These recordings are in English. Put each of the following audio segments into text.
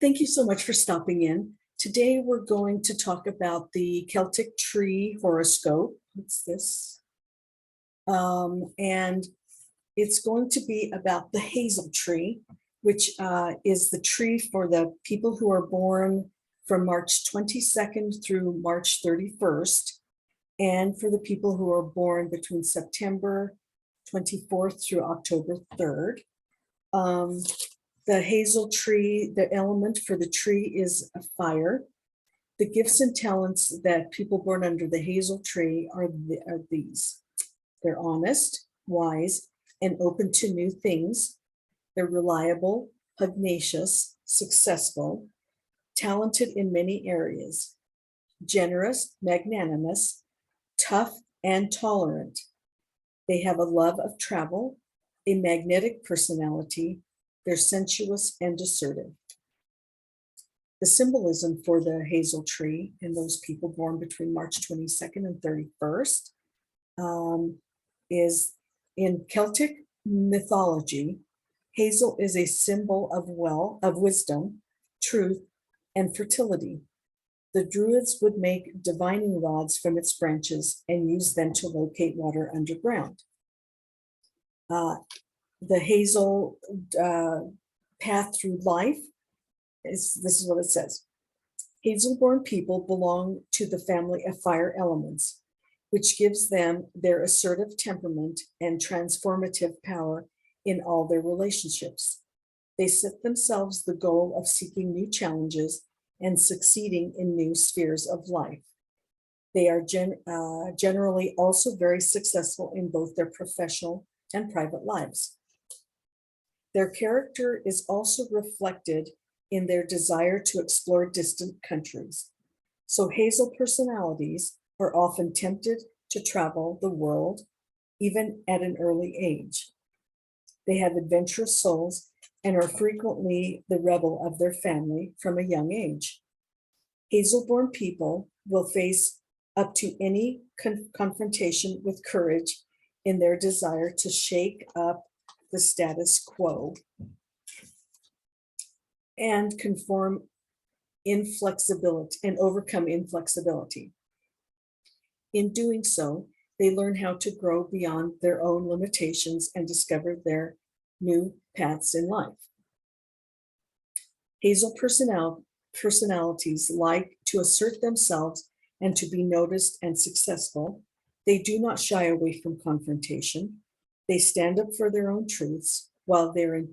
Thank you so much for stopping in. Today we're going to talk about the Celtic tree horoscope. What's this? And it's going to be about the Hazel tree, which is the tree for the people who are born from March 22nd through March 31st, and for the people who are born between September 24th through October 3rd. The hazel tree, the element for the tree is a fire. The gifts and talents that people born under the hazel tree are these. They're honest, wise, and open to new things. They're reliable, pugnacious, successful, talented in many areas, generous, magnanimous, tough, and tolerant. They have a love of travel, a magnetic personality. They're sensuous and assertive. The symbolism for the hazel tree and those people born between March 22nd and 31st is in Celtic mythology. Hazel is a symbol of wisdom, truth, and fertility. The Druids would make divining rods from its branches and use them to locate water underground. The hazel path through life this is what it says. Hazel-born people belong to the family of fire elements, which gives them their assertive temperament and transformative power in all their relationships. They set themselves the goal of seeking new challenges and succeeding in new spheres of life. They are generally also very successful in both their professional and private lives. Their character is also reflected in their desire to explore distant countries. So hazel personalities are often tempted to travel the world, even at an early age. They have adventurous souls and are frequently the rebel of their family from a young age. Hazel-born people will face up to any confrontation with courage in their desire to shake up the status quo and conform inflexibility and overcome inflexibility. In doing so, they learn how to grow beyond their own limitations and discover their new paths in life. Hazel personalities like to assert themselves and to be noticed and successful. They do not shy away from confrontation. They stand up for their own truths, while their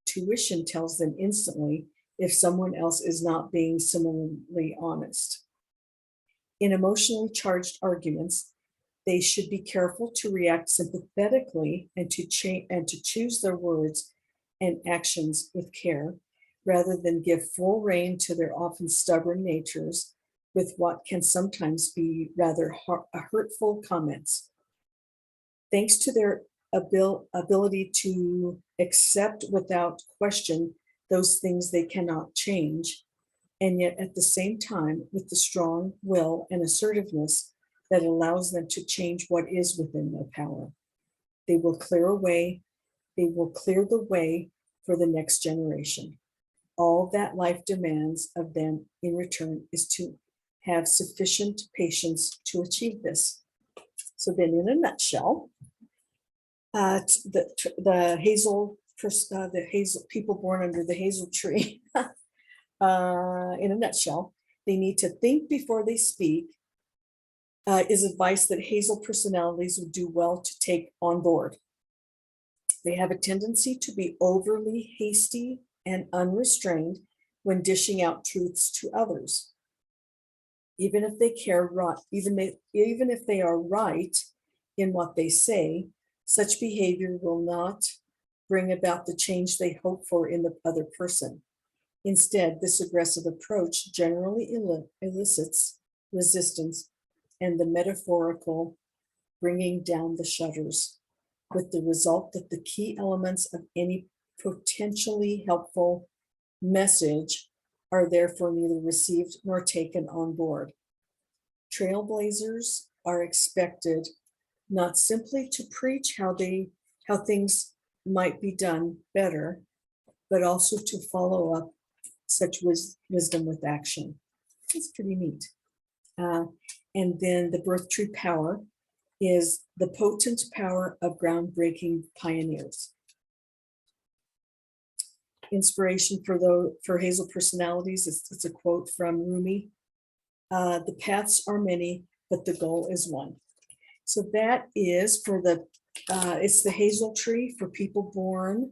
intuition tells them instantly if someone else is not being similarly honest. In emotionally charged arguments, they should be careful to react sympathetically and to choose their words and actions with care, rather than give full rein to their often stubborn natures with what can sometimes be rather hurtful comments. Thanks to their ability to accept without question those things they cannot change, and yet at the same time with the strong will and assertiveness that allows them to change what is within their power. They will clear the way for the next generation. All that life demands of them in return is to have sufficient patience to achieve this. So then in a nutshell, the hazel people born under the hazel tree, in a nutshell, they need to think before they speak, is advice that hazel personalities would do well to take on board. They have a tendency to be overly hasty and unrestrained when dishing out truths to others. Even if they are right in what they say, such behavior will not bring about the change they hope for in the other person. Instead, this aggressive approach generally elicits resistance and the metaphorical bringing down the shutters, with the result that the key elements of any potentially helpful message are therefore neither received nor taken on board. Trailblazers are expected not simply to preach how things might be done better, but also to follow up such wisdom with action. It's pretty neat. And then the birth tree power is the potent power of groundbreaking pioneers. Inspiration for Hazel personalities, it's a quote from Rumi. The paths are many, but the goal is one. So that is for it's the Hazel Tree for people born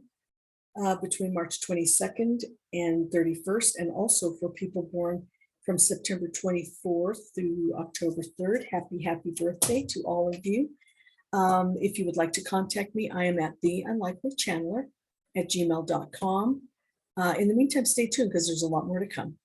between March 22nd and 31st, and also for people born from September 24th through October 3rd. Happy birthday to all of you. If you would like to contact me, I am at TheUnlikelyChanneler at gmail.com. In the meantime, stay tuned because there's a lot more to come.